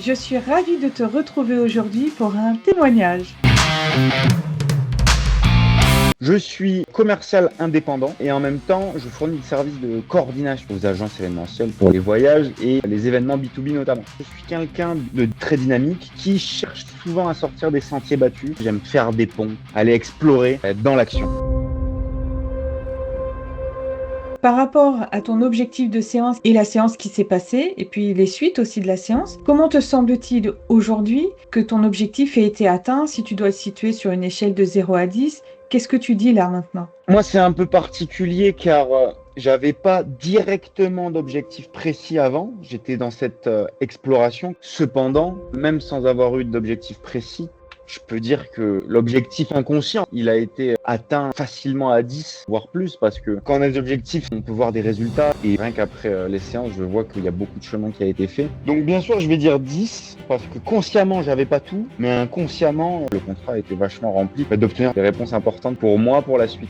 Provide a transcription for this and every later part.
Je suis ravie de te retrouver aujourd'hui pour un témoignage. Je suis commercial indépendant et en même temps, je fournis des services de coordination aux agences événementielles pour les voyages et les événements B2B notamment. Je suis quelqu'un de très dynamique qui cherche souvent à sortir des sentiers battus. J'aime faire des ponts, aller explorer, être dans l'action. Par rapport à ton objectif de séance et la séance qui s'est passée, et puis les suites aussi de la séance, comment te semble-t-il aujourd'hui que ton objectif ait été atteint? Si tu dois le situer sur une échelle de 0 à 10, qu'est-ce que tu dis là maintenant? Moi, c'est un peu particulier car j'avais pas directement d'objectif précis avant. J'étais dans cette exploration. Cependant, même sans avoir eu d'objectif précis, je peux dire que l'objectif inconscient, il a été atteint facilement à 10, voire plus, parce que quand on a des objectifs, on peut voir des résultats. Et rien qu'après les séances, je vois qu'il y a beaucoup de chemin qui a été fait. Donc bien sûr, je vais dire 10, parce que consciemment, j'avais pas tout, mais inconsciemment, le contrat a été vachement rempli d'obtenir des réponses importantes pour moi, pour la suite.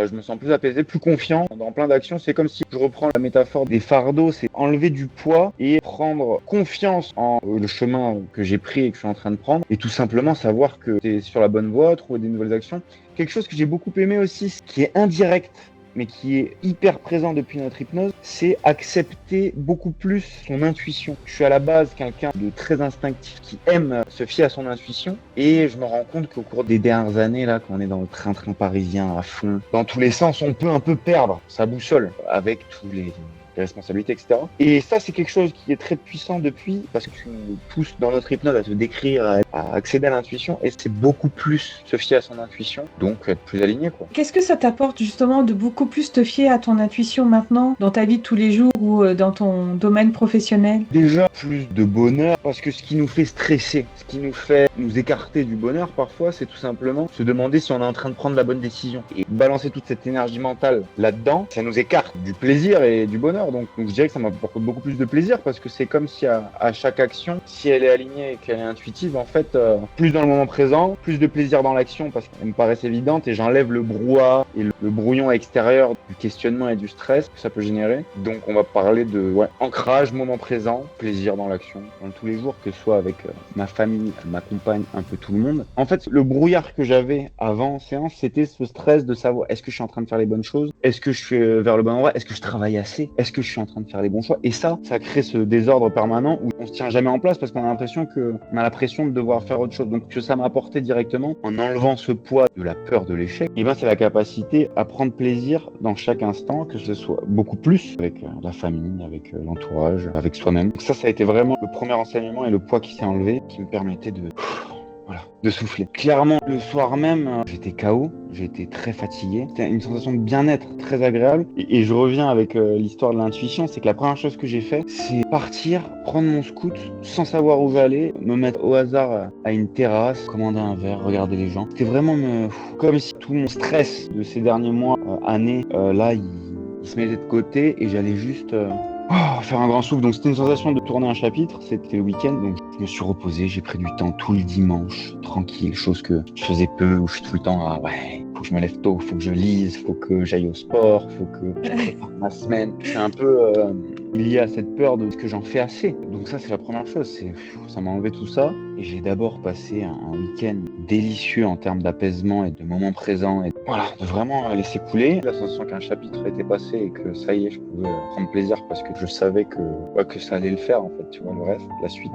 Je me sens plus apaisé, plus confiant dans plein d'actions. C'est comme si je reprends la métaphore des fardeaux, c'est enlever du poids et prendre confiance en le chemin que j'ai pris et que je suis en train de prendre. Et tout simplement savoir que tu es sur la bonne voie, trouver des nouvelles actions. Quelque chose que j'ai beaucoup aimé aussi, qui est indirect, mais qui est hyper présent depuis notre hypnose, c'est accepter beaucoup plus son intuition. Je suis à la base quelqu'un de très instinctif qui aime se fier à son intuition et je me rends compte qu'au cours des dernières années, là, quand on est dans le train-train parisien à fond, dans tous les sens, on peut un peu perdre sa boussole avec tous les responsabilités, etc. Et ça, c'est quelque chose qui est très puissant depuis, parce que tu nous pousses dans notre hypnose à te décrire, à accéder à l'intuition, et c'est beaucoup plus se fier à son intuition, donc être plus aligné, quoi. Qu'est-ce que ça t'apporte justement de beaucoup plus te fier à ton intuition maintenant, dans ta vie de tous les jours ou dans ton domaine professionnel? Déjà, plus de bonheur, parce que ce qui nous fait stresser, ce qui nous fait nous écarter du bonheur parfois, c'est tout simplement se demander si on est en train de prendre la bonne décision. Et balancer toute cette énergie mentale là-dedans, ça nous écarte du plaisir et du bonheur. Donc je dirais que ça m'apporte beaucoup plus de plaisir, parce que c'est comme si à chaque action, si elle est alignée et qu'elle est intuitive, en fait, plus dans le moment présent, plus de plaisir dans l'action, parce qu'elle me paraît évidente, et j'enlève le brouhaha et le brouillon extérieur du questionnement et du stress que ça peut générer. Donc on va parler de ancrage, moment présent, plaisir dans l'action, dans tous les jours, que ce soit avec ma famille, ma compagne, un peu tout le monde. En fait, le brouillard que j'avais avant séance, c'était ce stress de savoir est-ce que je suis en train de faire les bonnes choses, est-ce que je suis vers le bon endroit, est-ce que je travaille assez, est-ce que je suis en train de faire les bons choix. Et ça crée ce désordre permanent où on se tient jamais en place, parce qu'on a l'impression qu'on a la pression de devoir faire autre chose. Donc que ça m'a apporté directement, en enlevant ce poids de la peur de l'échec, et ben c'est la capacité à prendre plaisir dans chaque instant, que ce soit beaucoup plus avec la famille, avec l'entourage, avec soi-même. Donc ça a été vraiment le premier enseignement et le poids qui s'est enlevé, qui me permettait de souffler. Clairement, le soir même, j'étais KO, j'étais très fatigué. C'était une sensation de bien-être très agréable. Et je reviens avec l'histoire de l'intuition, c'est que la première chose que j'ai fait, c'est partir, prendre mon scoot, sans savoir où j'allais, me mettre au hasard à une terrasse, commander un verre, regarder les gens. C'était vraiment comme si tout mon stress de ces derniers mois, années, là, il se mettait de côté, et j'allais juste faire un grand souffle. Donc c'était une sensation de tourner un chapitre. C'était le week-end, donc je me suis reposé, j'ai pris du temps tout le dimanche, tranquille, chose que je faisais peu, où je suis tout le temps faut que je me lève tôt, faut que je lise, faut que j'aille au sport, faut que je prépare ma semaine. Je suis un peu lié à cette peur de ce que j'en fais assez. Donc ça, c'est la première chose, ça m'a enlevé tout ça. Et j'ai d'abord passé un week-end délicieux en termes d'apaisement et de moments présents, et de vraiment laisser couler. La sensation qu'un chapitre était passé et que ça y est, je pouvais prendre plaisir, parce que je savais que ça allait le faire, en fait, tu vois, le reste, la suite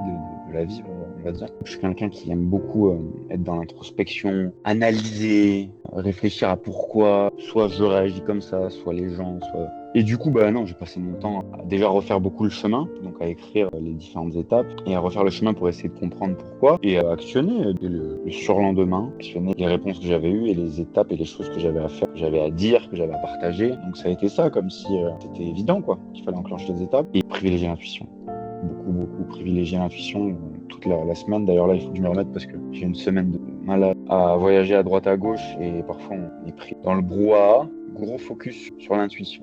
de la vie, on va dire. Je suis quelqu'un qui aime beaucoup être dans l'introspection, analyser, réfléchir à pourquoi, soit je réagis comme ça, soit les gens, soit... Et du coup, non, j'ai passé mon temps à déjà refaire beaucoup le chemin, donc à écrire les différentes étapes, et à refaire le chemin pour essayer de comprendre pourquoi, et à actionner dès le surlendemain, actionner les réponses que j'avais eues et les étapes et les choses que j'avais à faire, que j'avais à dire, que j'avais à partager. Donc ça a été ça, comme si c'était évident, quoi, qu'il fallait enclencher les étapes et privilégier l'intuition. Beaucoup privilégier l'intuition toute la semaine. D'ailleurs là, il faut que je me remette, parce que j'ai une semaine de malade à voyager à droite à gauche, et parfois on est pris dans le brouhaha. Gros focus sur l'intuition.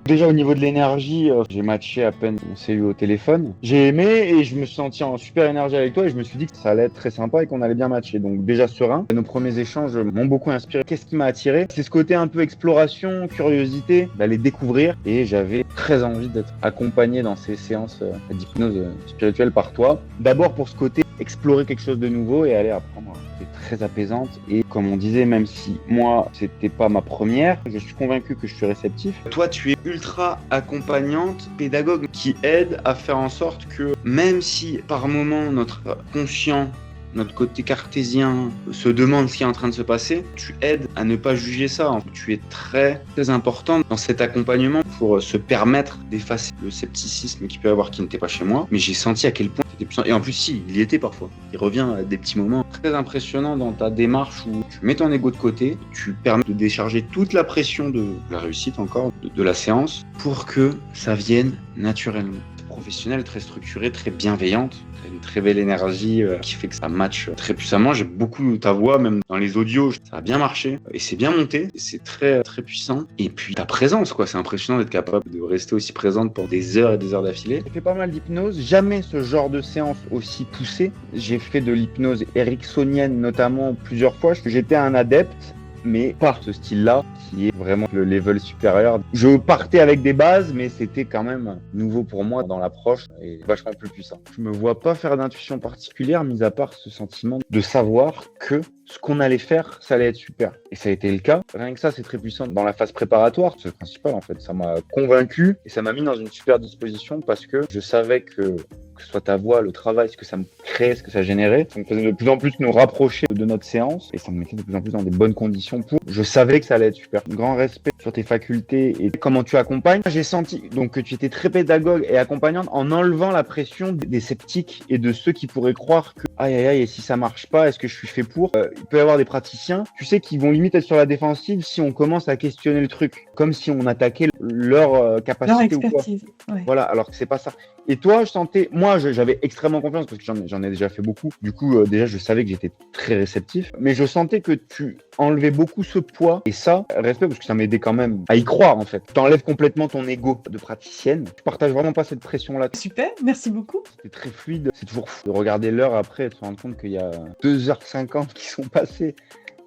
Déjà au niveau de l'énergie, j'ai matché à peine, on s'est eu au téléphone. J'ai aimé et je me suis senti en super énergie avec toi et je me suis dit que ça allait être très sympa et qu'on allait bien matcher. Donc déjà serein. Nos premiers échanges m'ont beaucoup inspiré. Qu'est-ce qui m'a attiré? C'est ce côté un peu exploration, curiosité, d'aller découvrir. Et j'avais très envie d'être accompagné dans ces séances d'hypnose spirituelle par toi. D'abord pour ce côté explorer quelque chose de nouveau et aller apprendre. C'est très apaisante et comme on disait, même si moi c'était pas ma première, je suis convaincu que je suis réceptif. Toi tu es ultra accompagnante, pédagogue qui aide à faire en sorte que même si par moment notre conscient, notre côté cartésien se demande ce qui est en train de se passer, tu aides à ne pas juger ça. Tu es très, très important dans cet accompagnement pour se permettre d'effacer le scepticisme qu'il peut y avoir qui n'était pas chez moi. Mais j'ai senti à quel point c'était puissant. Et en plus, si, il y était parfois. Il revient à des petits moments très impressionnants dans ta démarche où tu mets ton ego de côté, tu permets de décharger toute la pression de la réussite encore, de la séance, pour que ça vienne naturellement. Professionnelle, très structurée, très bienveillante. Une très belle énergie qui fait que ça match très puissamment. J'aime beaucoup ta voix, même dans les audios, ça a bien marché et c'est bien monté. C'est très très puissant. Et puis ta présence, quoi, c'est impressionnant d'être capable de rester aussi présente pour des heures et des heures d'affilée. J'ai fait pas mal d'hypnose, jamais ce genre de séance aussi poussée. J'ai fait de l'hypnose ericksonienne notamment plusieurs fois. J'étais un adepte, mais par ce style-là, qui est vraiment le level supérieur. Je partais avec des bases, mais c'était quand même nouveau pour moi dans l'approche et vachement plus puissant. Je me vois pas faire d'intuition particulière, mis à part ce sentiment de savoir que ce qu'on allait faire, ça allait être super. Et ça a été le cas. Rien que ça, c'est très puissant. Dans la phase préparatoire, c'est le principal en fait. Ça m'a convaincu et ça m'a mis dans une super disposition parce que je savais que ce soit ta voix, le travail, ce que ça me créait, ce que ça générait, ça me faisait de plus en plus nous rapprocher de notre séance et ça me mettait de plus en plus dans des bonnes conditions pour. Je savais que ça allait être super. Grand respect sur tes facultés et comment tu accompagnes. J'ai senti donc que tu étais très pédagogue et accompagnante en enlevant la pression des sceptiques et de ceux qui pourraient croire que aïe aïe aïe, et si ça marche pas, est-ce que je suis fait pour? Il peut y avoir des praticiens, tu sais, qui vont limite être sur la défensive si on commence à questionner le truc, comme si on attaquait leur capacité Leur expertise. ou quoi. Ouais. Voilà, alors que c'est pas ça. Et toi, j'avais extrêmement confiance parce que j'en ai déjà fait beaucoup. Du coup, déjà, je savais que j'étais très réceptif, mais je sentais que tu enlevais beaucoup ce poids et ça, respect, parce que ça m'aidait quand même à y croire en fait. T'enlèves complètement ton ego de praticienne. Je partage vraiment pas cette pression-là. Super, merci beaucoup. C'est très fluide. C'est toujours fou de regarder l'heure après et de se rendre compte qu'il y a 2h50 qui sont passées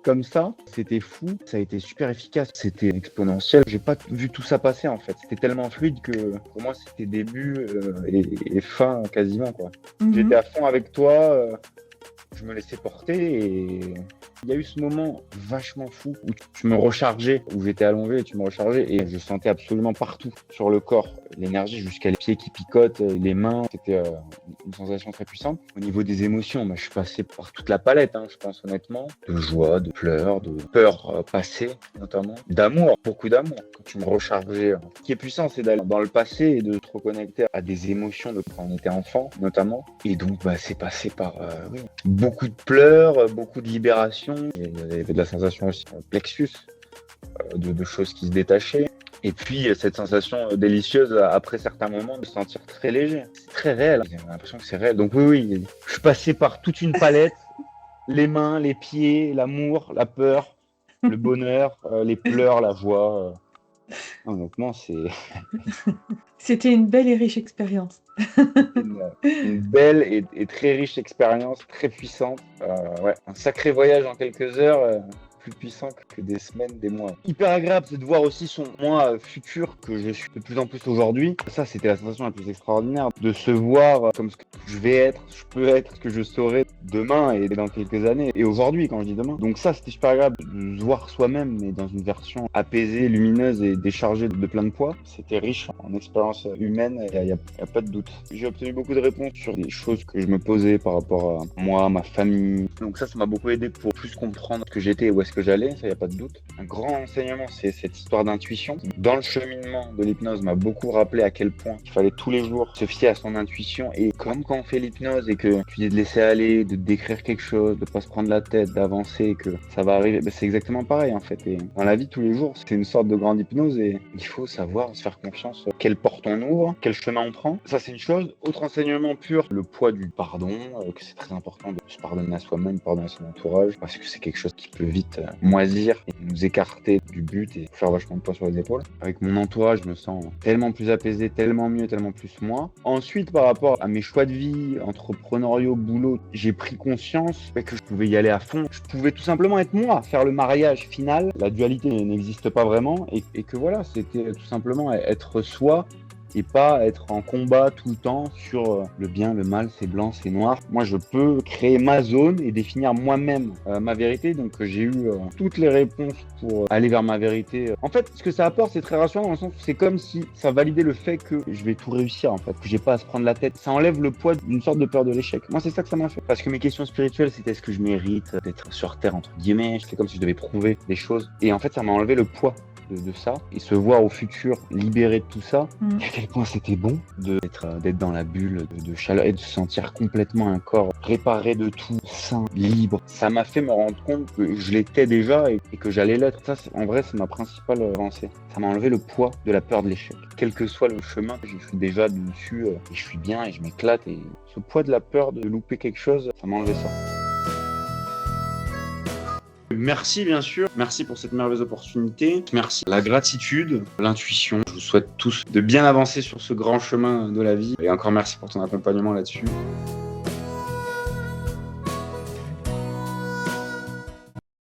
comme ça. C'était fou. Ça a été super efficace. C'était exponentiel. J'ai pas vu tout ça passer en fait. C'était tellement fluide que pour moi c'était début et fin quasiment quoi. J'étais à fond avec toi. Je me laissais porter et il y a eu ce moment vachement fou où tu me rechargeais, où j'étais allongé et tu me rechargeais et je sentais absolument partout sur le corps l'énergie jusqu'à les pieds qui picotent, les mains. C'était une sensation très puissante. Au niveau des émotions, je suis passé par toute la palette, je pense honnêtement, de joie, de pleurs, de peur passée notamment, d'amour, beaucoup d'amour. Quand tu me rechargeais, ce qui est puissant, c'est d'aller dans le passé et de te reconnecter à des émotions de quand on était enfant notamment. Et donc c'est passé par beaucoup de pleurs, beaucoup de libération. Il y avait de la sensation aussi plexus, de choses qui se détachaient. Et puis cette sensation délicieuse après certains moments de se sentir très léger. C'est très réel. J'ai l'impression que c'est réel. Donc oui, je suis passé par toute une palette. Les mains, les pieds, l'amour, la peur, le bonheur, les pleurs, la joie. Honnêtement, C'était une belle et riche expérience. une belle et très riche expérience, très puissante. Un sacré voyage en quelques heures, plus puissant que des semaines, des mois. Hyper agréable, c'est de voir aussi son moi futur que je suis de plus en plus aujourd'hui. Ça, c'était la sensation la plus extraordinaire, de se voir comme ce que je vais être, je peux être, ce que je serai demain et dans quelques années. Et aujourd'hui, quand je dis demain. Donc ça, c'était super agréable de se voir soi-même, mais dans une version apaisée, lumineuse et déchargée de plein de poids. C'était riche en expérience humaine, il n'y a pas de doute. J'ai obtenu beaucoup de réponses sur des choses que je me posais par rapport à moi, ma famille. Donc ça m'a beaucoup aidé pour plus comprendre ce que j'étais et où est-ce que j'allais, ça, il n'y a pas de doute. Un grand enseignement, c'est cette histoire d'intuition. Dans le cheminement de l'hypnose, m'a beaucoup rappelé à quel point il fallait tous les jours se fier à son intuition. Et comme quand on fait l'hypnose et que tu dis de laisser aller, de décrire quelque chose, de pas se prendre la tête, d'avancer, que ça va arriver, c'est exactement pareil en fait. Et dans la vie tous les jours, c'est une sorte de grande hypnose et il faut savoir se faire confiance. Quelle porte on ouvre, quel chemin on prend. Ça, c'est une chose. Autre enseignement pur, le poids du pardon, que c'est très important de se pardonner à soi-même, pardonner à son entourage, parce que c'est quelque chose qui peut vite moisir et nous écarter du but et faire vachement de poids sur les épaules. Avec mon entourage, je me sens tellement plus apaisé, tellement mieux, tellement plus moi. Ensuite, par rapport à mes choix de vie, entrepreneuriaux, boulot, j'ai pris conscience que je pouvais y aller à fond. Je pouvais tout simplement être moi, faire le mariage final. La dualité n'existe pas vraiment et que voilà, c'était tout simplement être soi et pas être en combat tout le temps sur le bien, le mal, c'est blanc, c'est noir. Moi, je peux créer ma zone et définir moi-même ma vérité. Donc, j'ai eu toutes les réponses pour aller vers ma vérité. En fait, ce que ça apporte, c'est très rassurant dans le sens où c'est comme si ça validait le fait que je vais tout réussir, en fait, que j'ai pas à se prendre la tête. Ça enlève le poids d'une sorte de peur de l'échec. Moi, c'est ça que ça m'a fait. Parce que mes questions spirituelles, c'était est-ce que je mérite d'être sur Terre, entre guillemets. C'est comme si je devais prouver des choses. Et en fait, ça m'a enlevé le poids de ça et se voir au futur libéré de tout ça, et à quel point c'était bon d'être dans la bulle de chaleur et de se sentir complètement un corps réparé de tout, sain, libre. Ça m'a fait me rendre compte que je l'étais déjà et que j'allais l'être. Ça, en vrai, c'est ma principale avancée. Ça m'a enlevé le poids de la peur de l'échec. Quel que soit le chemin, je suis déjà dessus et je suis bien et je m'éclate. Et ce poids de la peur de louper quelque chose, ça m'a enlevé ça. Merci bien sûr, merci pour cette merveilleuse opportunité, merci la gratitude, l'intuition. Je vous souhaite tous de bien avancer sur ce grand chemin de la vie et encore merci pour ton accompagnement là-dessus.